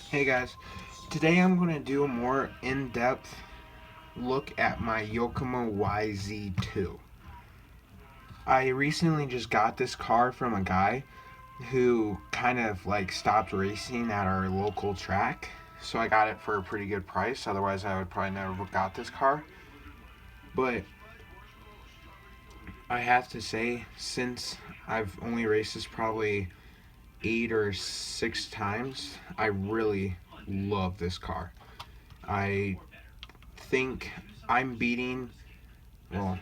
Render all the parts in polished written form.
Hey guys, today I'm going to do a more in-depth look at my Yokomo Yz-2. I recently just got this car from a guy who kind of like stopped racing at our local track, so I got it for a pretty good price. Otherwise I would probably never have got this car. But I have to say, since I've only raced this probably 8 or 6 times, I really love this car. I think I'm beating, well,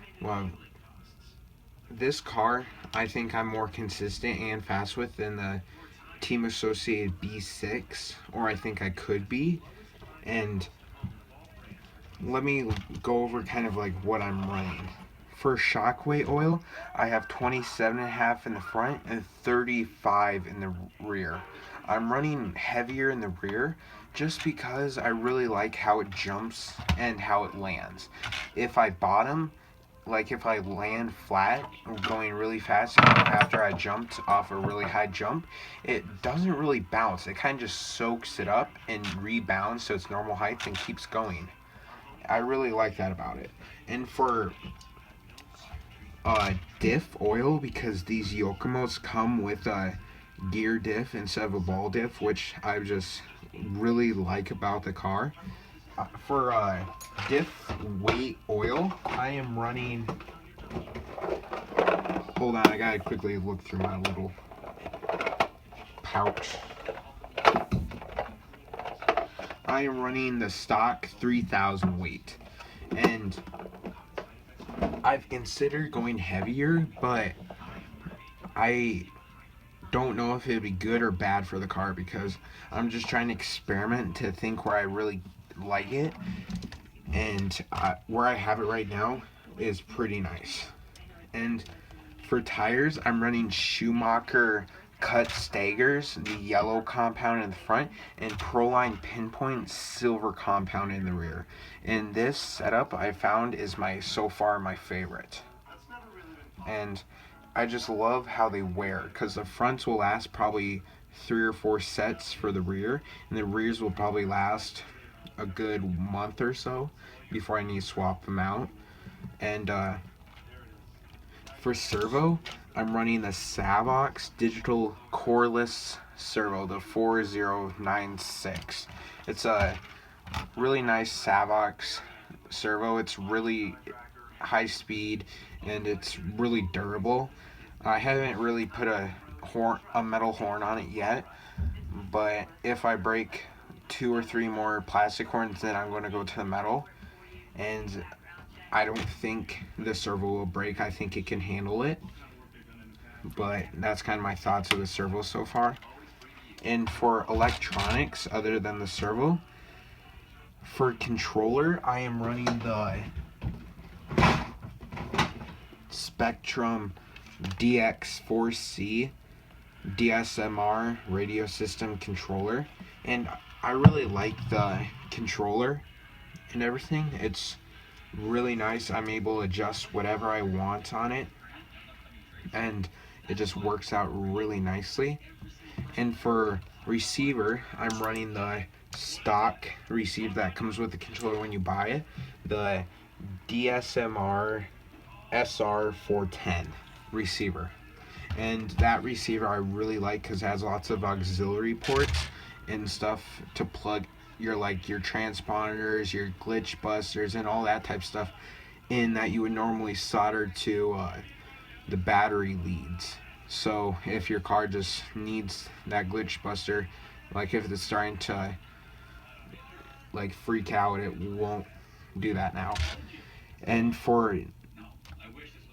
this car I think I'm more consistent and fast with than the team associated B6, or I think I could be. And let me go over kind of like what I'm running. For shockweight oil, I have 27.5 in the front and 35 in the rear. I'm running heavier in the rear just because I really like how it jumps and how it lands. If I bottom, like if I land flat going really fast after I jumped off a really high jump, it doesn't really bounce. It kind of just soaks it up and rebounds to its normal height and keeps going. I really like that about it. And for diff oil, because these Yokomos come with a gear diff instead of a ball diff, which I just really like about the car. For diff weight oil, I am running. Hold on, I gotta quickly look through my little pouch. I am running the stock 3000 weight, and I've considered going heavier, but I don't know if it'd be good or bad for the car because I'm just trying to experiment to think where I really like it, and where I have it right now is pretty nice. And for tires, I'm running Schumacher cut Stagers, the yellow compound in the front, and Proline Pinpoint silver compound in the rear. And this setup I found is so far my favorite. And I just love how they wear, because the fronts will last probably 3 or 4 sets for the rear, and the rears will probably last a good month or so before I need to swap them out. And for servo, I'm running the Savox digital coreless servo, the 4096. It's a really nice Savox servo. It's really high speed and it's really durable. I haven't really put a metal horn on it yet, but if I break 2 or 3 more plastic horns, then I'm going to go to the metal. And I don't think the servo will break. I think it can handle it. But that's kind of my thoughts of the servo so far. And for electronics, other than the servo, for controller, I am running the Spectrum DX4C DSMR radio system controller. And I really like the controller and everything. It's really nice. I'm able to adjust whatever I want on it, and it just works out really nicely. And for receiver, I'm running the stock receiver that comes with the controller when you buy it, the DSMR SR410 receiver. And that receiver I really like because it has lots of auxiliary ports and stuff to plug your transponders, your glitch busters, and all that type of stuff in that you would normally solder to the battery leads. So if your car just needs that glitch buster, like if it's starting to freak out, it won't do that now. And for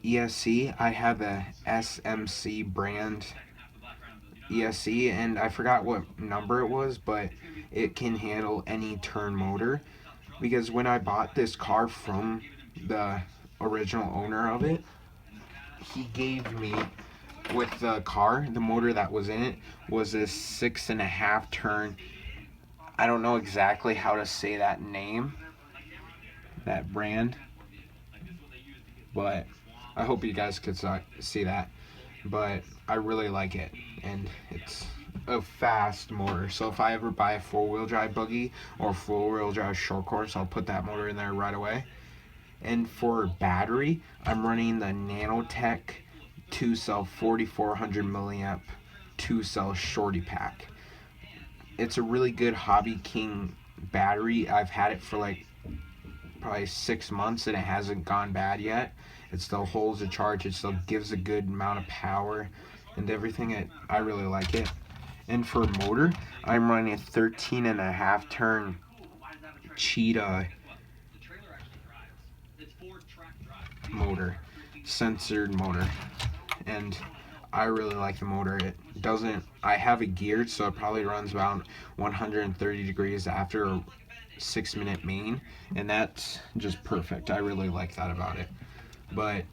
ESC, I have a SMC brand ESC, and I forgot what number it was, but it can handle any turn motor. Because when I bought this car from the original owner of it, he gave me, with the car, the motor that was in it was this 6.5 turn. I don't know exactly how to say that name, that brand, but I hope you guys could see that. But I really like it, and it's a fast motor. So if I ever buy a 4-wheel drive buggy or 4-wheel drive short course, I'll put that motor in there right away. And for battery, I'm running the Nanotech 2-cell 4400 milliamp 2-cell shorty pack. It's a really good Hobby King battery. I've had it for like probably 6 months and it hasn't gone bad yet. It still holds a charge. It still gives a good amount of power and everything. I really like it. And for motor, I'm running a 13.5 turn Cheetah motor, censored motor, and I really like the motor. It doesn't, I have it geared so it probably runs about 130 degrees after a 6-minute main, and that's just perfect. I really like that about it. But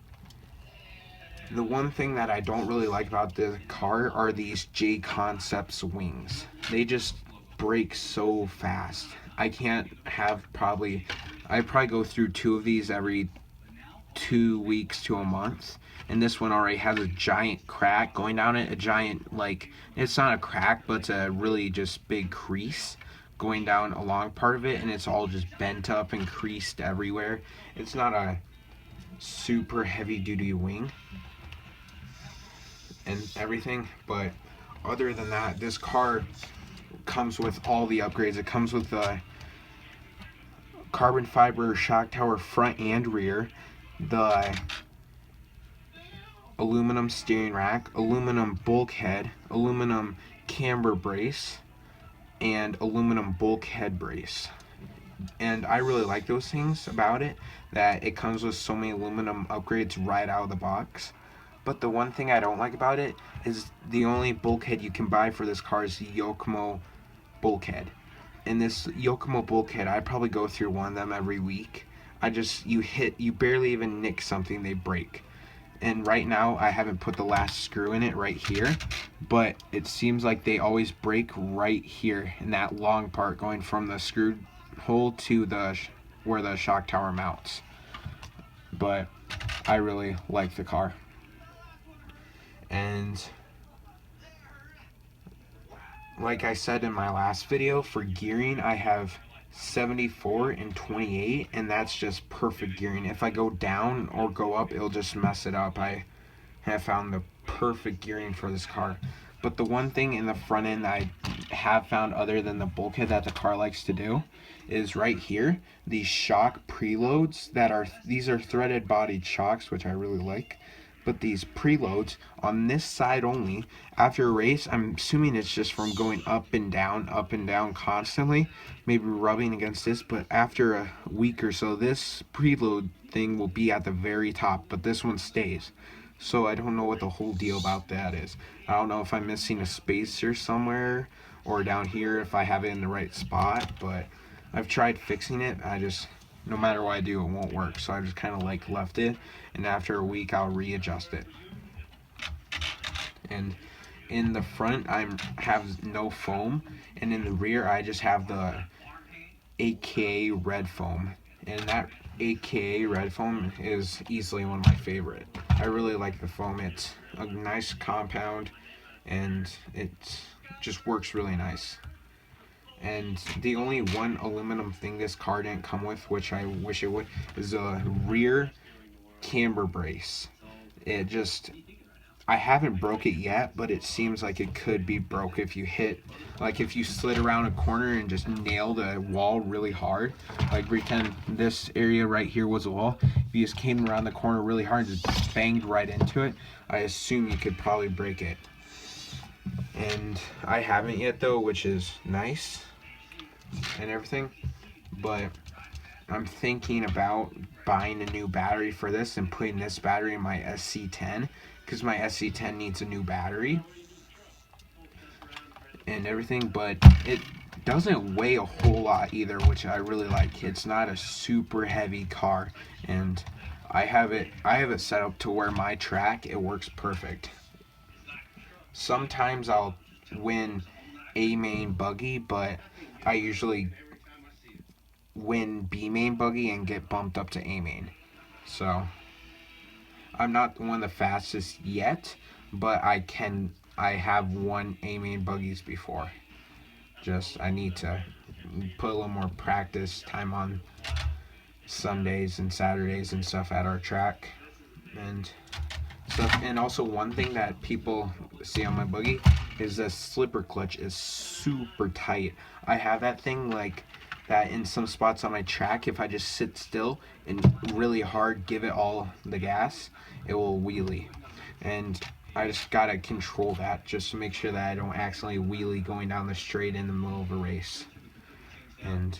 the one thing that I don't really like about the car are these J Concepts wings. They just break so fast. I can't have I probably go through 2 of these every 2 weeks to a month, and this one already has a giant crack going down it, a giant, like, it's not a crack, but it's a really just big crease going down along part of it, and it's all just bent up and creased everywhere. It's not a super heavy duty wing and everything, but other than that, this car comes with all the upgrades. It comes with the carbon fiber shock tower front and rear, the aluminum steering rack, aluminum bulkhead, aluminum camber brace, and aluminum bulkhead brace. And I really like those things about it, that it comes with so many aluminum upgrades right out of the box. But the one thing I don't like about it is the only bulkhead you can buy for this car is the Yokomo bulkhead. And this Yokomo bulkhead, I probably go through one of them every week. You barely even nick something, they break. And right now I haven't put the last screw in it right here, but it seems like they always break right here in that long part going from the screw hole to where the shock tower mounts. But I really like the car. And like I said in my last video, for gearing I have 74 and 28, and that's just perfect gearing. If I go down or go up, it'll just mess it up. I have found the perfect gearing for this car. But the one thing in the front end I have found, other than the bulkhead, that the car likes to do is right here, these shock preloads these are threaded bodied shocks, which I really like. But these preloads on this side only, after a race, I'm assuming it's just from going up and down constantly, maybe rubbing against this, but after a week or so, this preload thing will be at the very top, but this one stays. So I don't know what the whole deal about that is. I don't know if I'm missing a spacer somewhere, or down here if I have it in the right spot, but I've tried fixing it. No matter what I do, it won't work. So I just kind of like left it, and after a week I'll readjust it. And in the front I have no foam, and in the rear I just have the AKA red foam, and that AKA red foam is easily one of my favorite. I really like the foam. It's a nice compound and it just works really nice. And the only one aluminum thing this car didn't come with, which I wish it would, is a rear camber brace. I haven't broke it yet, but it seems like it could be broke if you slid around a corner and just nailed a wall really hard. Like pretend this area right here was a wall. If you just came around the corner really hard and just banged right into it, I assume you could probably break it. And I haven't yet though, which is nice and everything. But I'm thinking about buying a new battery for this and putting this battery in my SC10, because my SC10 needs a new battery and everything, but it doesn't weigh a whole lot either, which I really like. It's not a super heavy car, and I have it set up to where my track, it works perfect. Sometimes I'll win A main buggy, but I usually win B main buggy and get bumped up to A main. So I'm not one of the fastest yet, but I can I have won A-main buggies before. Just I need to put a little more practice time on Sundays and Saturdays and stuff at our track and stuff. And also one thing that people see on my buggy is the slipper clutch is super tight. I have that thing like that in some spots on my track. If I just sit still and really hard give it all the gas, it will wheelie. And I just gotta control that just to make sure that I don't accidentally wheelie going down the straight in the middle of a race and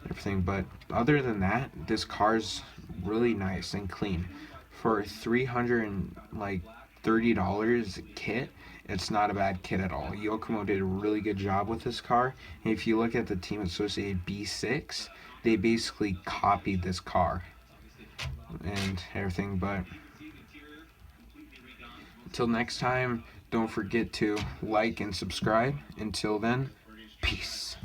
everything. But other than that, this car's really nice and clean. For $330 kit, it's not a bad kit at all. Yokomo did a really good job with this car. And if you look at the Team Associated B6, they basically copied this car and everything. But until next time, don't forget to like and subscribe. Until then, peace.